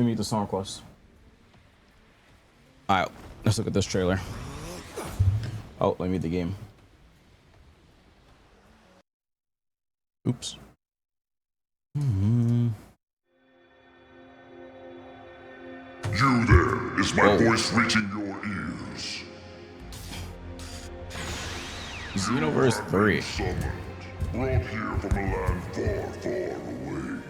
me meet the song quest. All right, let's look at this trailer. Oh, let me meet the game. Oops. You there, is my voice reaching your ears? Xenoverse 3. Summoned, brought here from a land far, far away.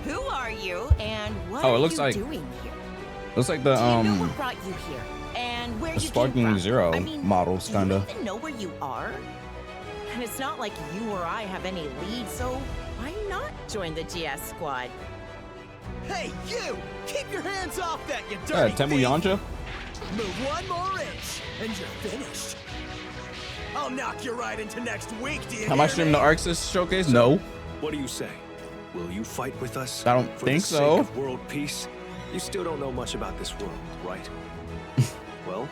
Who are you, and what Oh, it are looks you like doing here? looks like the Do you know what brought you here, and where you came Sparking from? Zero I mean, models, do you kinda. even know where you are? And it's not like you or I have any lead, so why not join the GS squad? Hey, you! Keep your hands off that, you dirty Temple thief! Yamcha. Move one more inch, and you're finished. I'll knock you right into next week, do you Am I hear streaming me? the Arxis showcase? No. What do you say? Will you fight with us? I don't for think the sake so. of world peace? You still don't know much about this world, right? Well,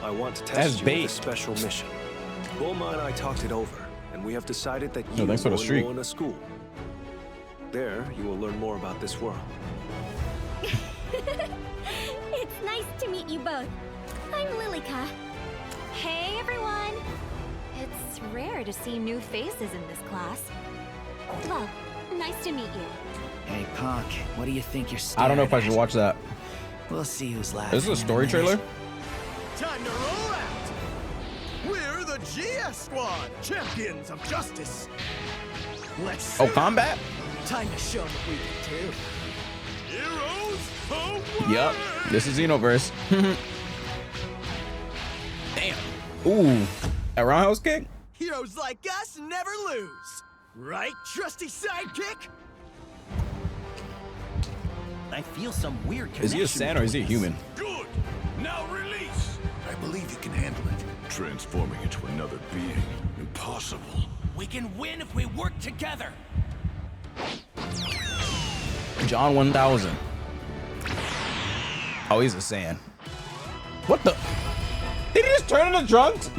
I want to That's test you bait. with a special mission. Bulma and I talked it over, and we have decided that No, you thanks for the will streak. enroll in a school. There, you will learn more about this world. It's nice to meet you both. I'm Lilica. Hey, everyone. It's rare to see new faces in this class. Well, nice to meet you. Hey, Punk, what do you think you're I don't know if I staring should watch that. at? We'll see who's laughing. Is this a in story minute. trailer? Time to roll out! We're the GS Squad, champions of justice. Let's Oh, see. combat? Time to show them what we can do. Heroes away! Yep. This is Xenoverse. Damn. Ooh. A roundhouse kick? Heroes like us never lose. Right, trusty sidekick? I feel some weird connection. Is he a Saiyan or is he a human? Good! Now release! I believe you can handle it. Transforming into another being. Impossible. We can win if we work together. John 1000. Oh, he's a Saiyan. What the? Did he just turn into Trunks?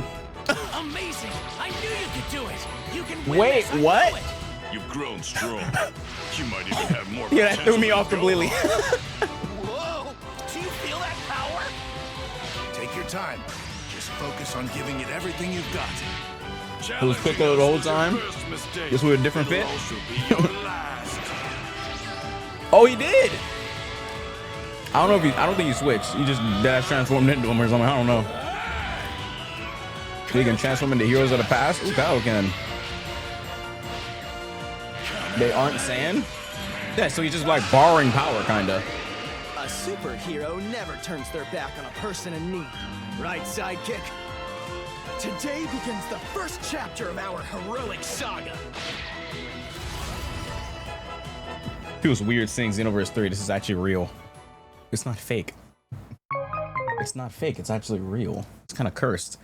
Amazing! I knew you could do it. You can win Wait, this, I what? know it. You've grown strong. You might even have more Yeah, that threw me potential off than completely. Whoa! Do you feel that power? Take your time. Just focus on giving it everything you've got. It was Piccolo the whole time? This was a different fit? Oh, he did. I don't know if I don't think he switched. He just dash transformed into him or something. I don't know. He can transform into heroes of the past. Ooh, Kyle can. They aren't Saiyan? Yeah, so he's just like borrowing power, kinda. A superhero never turns their back on a person in need. Right, sidekick? Today begins the first chapter of our heroic saga. Feels weird seeing Xenoverse 3. This is actually real. It's not fake. It's not fake. It's actually real. It's kind of cursed.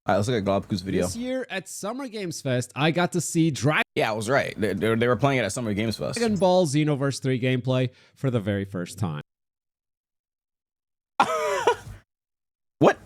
All right, let's look at Globku's video. This year at Summer Games Fest, I got to see Dragon Yeah, I was right. They were playing it at Summer Games Fest. Ball Xenoverse 3 gameplay for the very first time. What?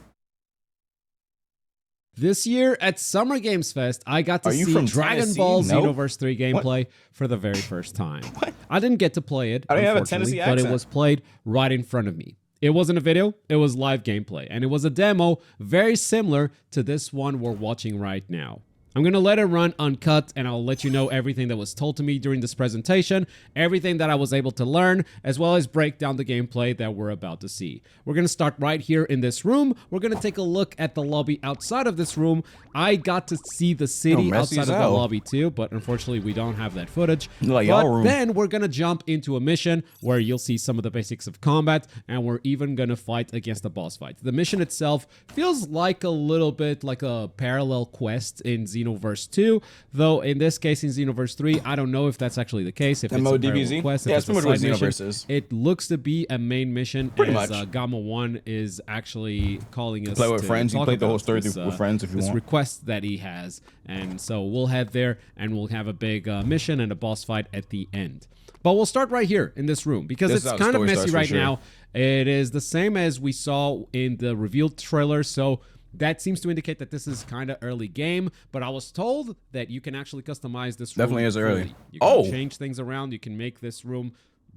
This year at Summer Games Fest, I got to Are you see from Dragon Tennessee? Ball Nope. Xenoverse 3 gameplay for the very first time. What? I didn't get to play it, I didn't have a unfortunately, Tennessee but it accent. was played right in front of me. It wasn't a video, it was live gameplay, and it was a demo very similar to this one we're watching right now. I'm going to let it run uncut, and I'll let you know everything that was told to me during this presentation, everything that I was able to learn, as well as break down the gameplay that we're about to see. We're going to start right here in this room. We're going to take a look at the lobby outside of this room. I got to see the city messy outside as of the hell. lobby too, but unfortunately we don't have that footage. Like y'all But room. then we're going to jump into a mission where you'll see some of the basics of combat, and we're even going to fight against the boss fight. The mission itself feels like a little bit like a parallel quest in Xenoverse 2, though in this case in Xenoverse 3, I don't know if that's actually the case, if it's a MODBZ? parallel quest, if Yeah, it's it's a pretty much side what mission. Xenoverse is. It looks to be a main mission, Pretty as much. Gamma 1 is actually calling us Play with to friends. You talk play the whole about story this, through with friends if you this want. request that he has, and so we'll head there and we'll have a big mission and a boss fight at the end. But we'll start right here in this room because This is it's how the kind of story messy starts for right sure. now. It is the same as we saw in the revealed trailer, so That seems to indicate that this is kind of early game, but I was told that you can actually customize this room. Definitely is early. fully. You can change things around. You can make this room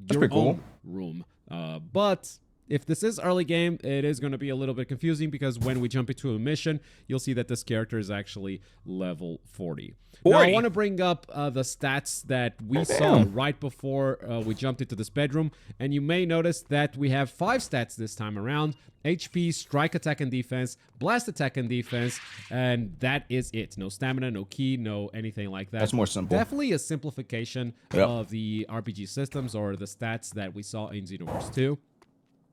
your pretty cool. own room. But if this is early game, it is going to be a little bit confusing because when we jump into a mission, you'll see that this character is actually level 40. Now, I want to bring up the stats that we saw right before we jumped into this bedroom. And you may notice that we have 5 stats this time around. HP, strike attack and defense, blast attack and defense, and that is it. No stamina, no ki, no anything like that. That's more simple. Definitely a simplification of the RPG systems or the stats that we saw in Xenoverse 2.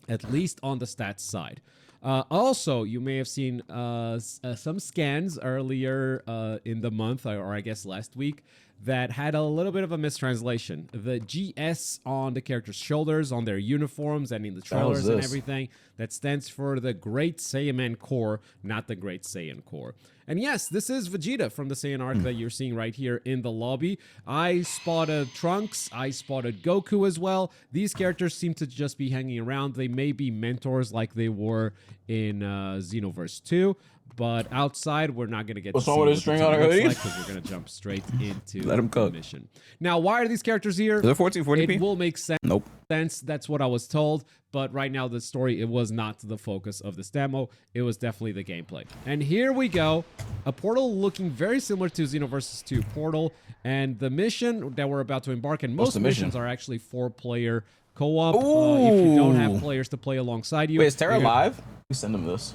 At least on the stats side. Also, you may have seen some scans earlier in the month, or I guess last week, that had a little bit of a mistranslation. The GS on the characters' shoulders, on their uniforms, and in the trailers and everything, that stands for the Great Saiyaman Corps, not the Great Saiyan Corps. And yes, this is Vegeta from the Saiyan arc that you're seeing right here in the lobby. I spotted Trunks, I spotted Goku as well. These characters seem to just be hanging around. They may be mentors like they were in Xenoverse 2. But outside, we're not going to get to see what the team looks like because we're going to jump straight into the mission. Now, why are these characters here? Is it 1440p? It will make sense. Nope. That's what I was told. But right now, the story, it was not the focus of this demo. It was definitely the gameplay. And here we go. A portal looking very similar to Xenoverse 2 portal. And the mission that we're about to embark in, most missions are actually 4-player co-op. If you don't have players to play alongside you. Wait, is Terra live? We send him this.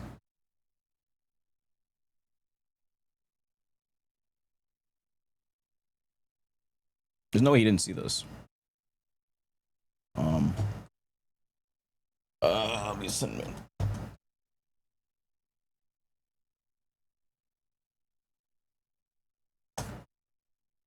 There's no way he didn't see this. Let me send him in.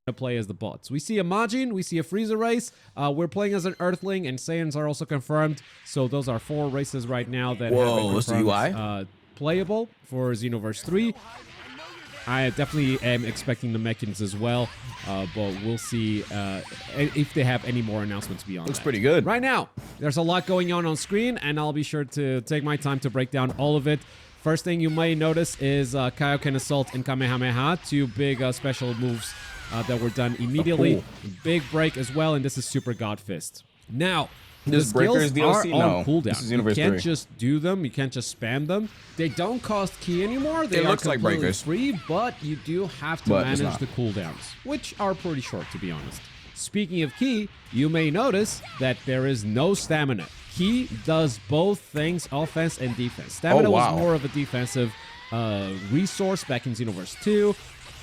To play as the bots. We see a Majin, we see a Frieza race. We're playing as an Earthling, and Saiyans are also confirmed. So those are 4 races right now that have been confirmed, playable for Xenoverse 3. I definitely am expecting the Mechans as well, but we'll see if they have any more announcements beyond Looks that. pretty good. Right now, there's a lot going on screen, and I'll be sure to take my time to break down all of it. First thing you may notice is Kaioken Assault and Kamehameha, 2 big special moves that were done immediately. Big break as well, and this is Super God Fist. Now, the skills are on cooldown. This is you Universe can't 3. just do them. You can't just spam them. They don't cost ki anymore. They are completely free, but you do have to manage the cooldowns, which are pretty short, to be honest. Speaking of ki, you may notice that there is no stamina. Ki does both things, offense and defense. Stamina was more of a defensive resource back in Xenoverse 2.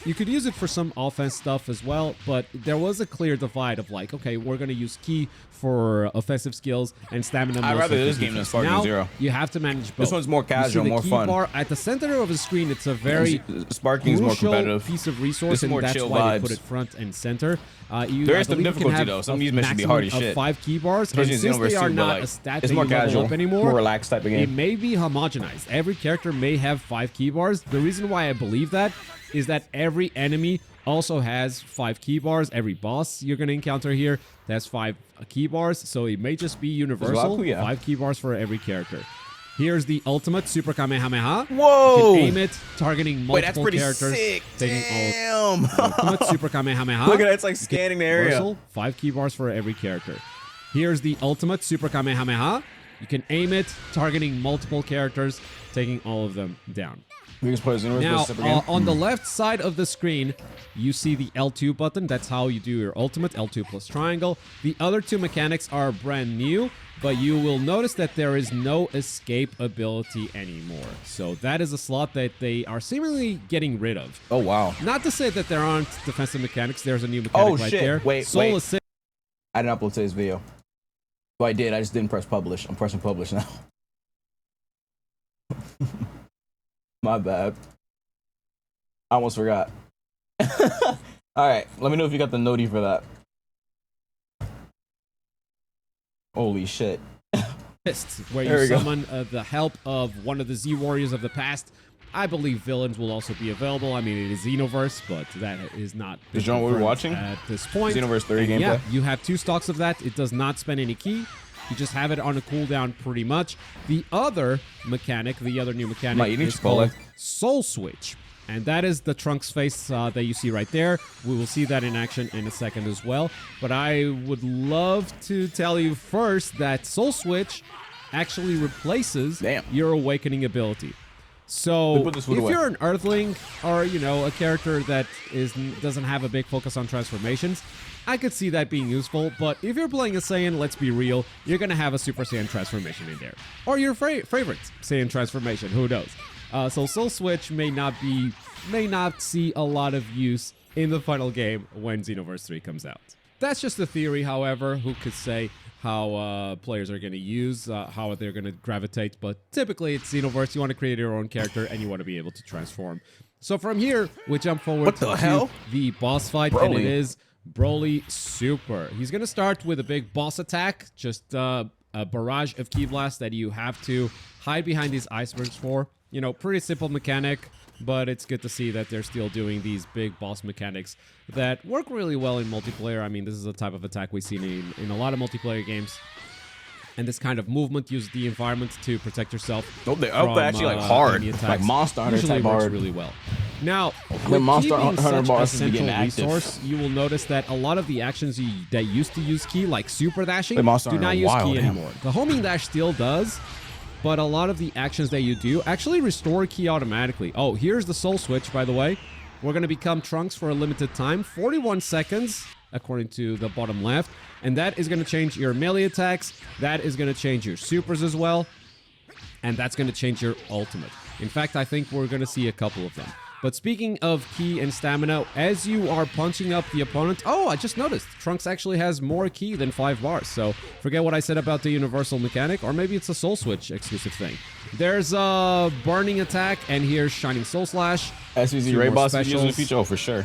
You could use it for some offense stuff as well, but there was a clear divide of like, okay, we're going to use ki for offensive skills and stamina. I'd rather this game than Sparking Zero. You have to manage both. This one's more casual, more fun. Bar at the center of the screen, it's a very Sparking's more competitive piece of resource, and that's why they put it front and center. There is some difficulty though. Some of these missions should be hard as shit. 5 key bars, and since they are not a stat that you level up anymore, more relaxed type of game. It may be homogenized. Every character may have 5 key bars. The reason why I believe that is that every enemy also has 5 key bars. Every boss you're going to encounter here has 5 key bars, so it may just be universal. 5 key bars for every character. Here's the ultimate Super Kamehameha. Whoa! You can aim it, targeting multiple characters. Sick. Damn! Ultimate Super Kamehameha. Look at it, it's like scanning the area. 5 key bars for every character. Here's the ultimate Super Kamehameha. You can aim it, targeting multiple characters, taking all of them down. Now, on the left side of the screen, you see the L2 button. That's how you do your ultimate, L2 plus triangle. The other 2 mechanics are brand new, but you will notice that there is no escape ability anymore. So that is a slot that they are seemingly getting rid of. Oh, wow. Not to say that there aren't defensive mechanics. There's a new mechanic right there. Wait. Assist. I didn't upload today's video. Well, I did. I just didn't press publish. I'm pressing publish now. My bad. I almost forgot. All right, let me know if you got the noti for that. Holy shit. Where you summon the help of one of the Z Warriors of the past. I believe villains will also be available. I mean, it is Xenoverse, but that is not... Is John what we're watching? At this point. Xenoverse 3 gameplay? Yeah, you have 2 stocks of that. It does not spend any ki. You just have it on a cooldown pretty much. The other mechanic, the other new mechanic is Chipotle. called Soul Switch. And that is the Trunks face that you see right there. We will see that in action in a second as well. But I would love to tell you first that Soul Switch actually replaces your awakening ability. So if you're an Earthling or, you know, a character that doesn't have a big focus on transformations, I could see that being useful. But if you're playing a Saiyan, let's be real, you're going to have a Super Saiyan transformation in there. Or your favorite Saiyan transformation, who knows? So Soul Switch may not see a lot of use in the final game when Xenoverse 3 comes out. That's just a theory, however. Who could say how players are going to use, how they're going to gravitate? But typically, it's Xenoverse. You want to create your own character, and you want to be able to transform. So from here, we jump forward to the boss fight, and it is Broly Super. He's going to start with a big boss attack, just a barrage of Ki Blasts that you have to hide behind these icebergs for. You know, pretty simple mechanic, but it's good to see that they're still doing these big boss mechanics that work really well in multiplayer. I mean, this is a type of attack we've seen in a lot of multiplayer games. And this kind of movement uses the environment to protect yourself. Oh, they're actually like hard, like Monster Hunter type works hard. really well. Now, the with Monster Ki being Hunter such bars a to begin central active. resource, you will notice that a lot of the actions that used to use Ki, like super dashing, The Monster do not Hunter use wild, Ki damn. anymore. The homing dash still does, but a lot of the actions that you do actually restore Ki automatically. Oh, here's the Soul Switch, by the way. We're going to become Trunks for a limited time, 41 seconds, according to the bottom left. And that is going to change your melee attacks. That is going to change your supers as well. And that's going to change your ultimate. In fact, I think we're going to see a couple of them. But speaking of Ki and stamina, as you are punching up the opponent... Oh, I just noticed. Trunks actually has more Ki than 5 bars. So forget what I said about the universal mechanic. Or maybe it's a Soul Switch exclusive thing. There's a Burning Attack. And here's Shining Soul Slash. SVZ Ray Boss videos in the future? Oh, for sure.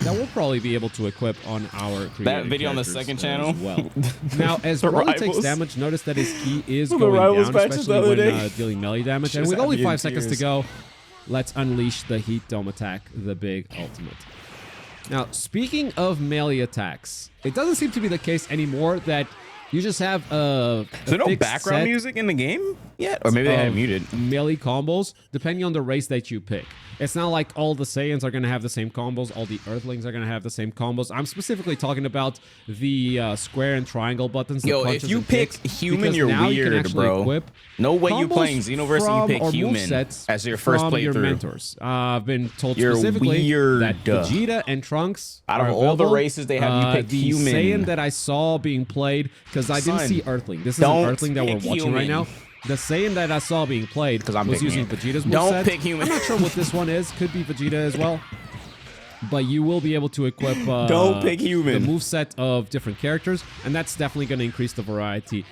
That we'll probably be able to equip on our that video on the second channel. As well. Now, as The Broly takes Rivals. damage, notice that his Ki is The going Rivals down, matches the especially other when day. dealing melee damage. And Just with had only me in 5 seconds to tears. go, let's unleash the Heat Dome attack, the big ultimate. Now, speaking of melee attacks, it doesn't seem to be the case anymore that you just have a Is there no fixed background set music in the game yet? Or maybe they had it of muted. melee combos depending on the race that you pick. It's not like all the Saiyans are going to have the same combos, all the Earthlings are going to have the same combos. I'm specifically talking about the square and triangle buttons. The Yo, punches if you and pick kicks, human, because you're now you can weird, actually bro. equip No way you combos playing Xenoverse and from you pick or human movesets as your first from your playthrough. mentors. I've been told You're specifically weird. that Vegeta and Trunks Out of are all the available. races they have, you pick the human. Saiyan that I saw being played, because I didn't Son, see Earthling. This is don't an Earthling that we're pick watching right human. now. The Saiyan that I saw being played was picking using it. Vegeta's Don't moveset. pick human. I'm not sure what this one is. Could be Vegeta as well. But you will be able to equip Don't pick human. the moveset of different characters, and that's definitely going to increase the variety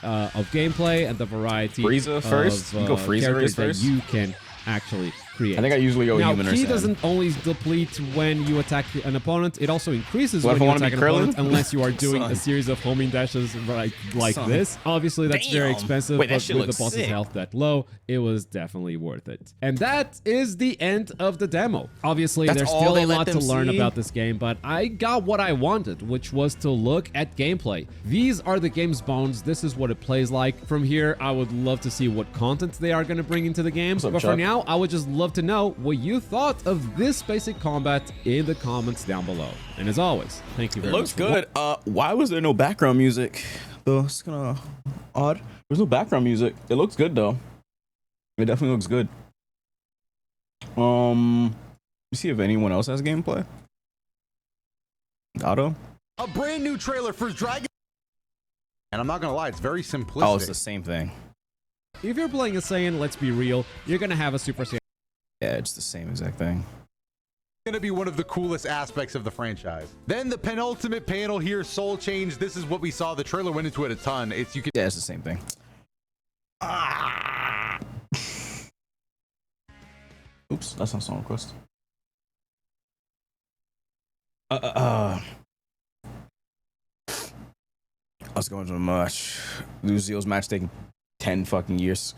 of gameplay and the variety Frieza of first? You go Frieza characters first? that you can actually create. I think I usually go now, human or Ki Saiyan. doesn't only deplete when you attack an opponent, it also increases What when if I you wanna attack be an opponent, Krillin? unless you are doing Son. a series of homing dashes like Son. this. Obviously, that's very Damn. expensive, Wait, that but shit with the looks boss's sick. health that low, it was definitely worth it. And that is the end of the demo. Obviously, That's there's all still they a let lot to them learn see? about this game, but I got what I wanted, which was to look at gameplay. These are the game's bones. This is what it plays like. From here, I would love to see what content they are going to bring into the game. What's up, But for Chuck? now, I would just love to know what you thought of this basic combat in the comments down below. And as always, thank you It very looks much. good. Why was there no background music? Though it's kind of odd. There's no background music. It looks good though. It definitely looks good. Let me see if anyone else has gameplay. Otto? A brand new trailer for Dragon. And I'm not gonna lie, it's very simplistic. Oh, it's the same thing. If you're playing a Saiyan, let's be real, you're going to have a Super Saiyan. Yeah, it's the same exact thing. Gonna be one of the coolest aspects of the franchise. Then the penultimate panel here, Soul Change. This is what we saw. The trailer went into it a ton. It's you can. Yeah, it's the same thing. Oops, that's not song request. I was going too much. Lose Zeal's match taking 10 fucking years.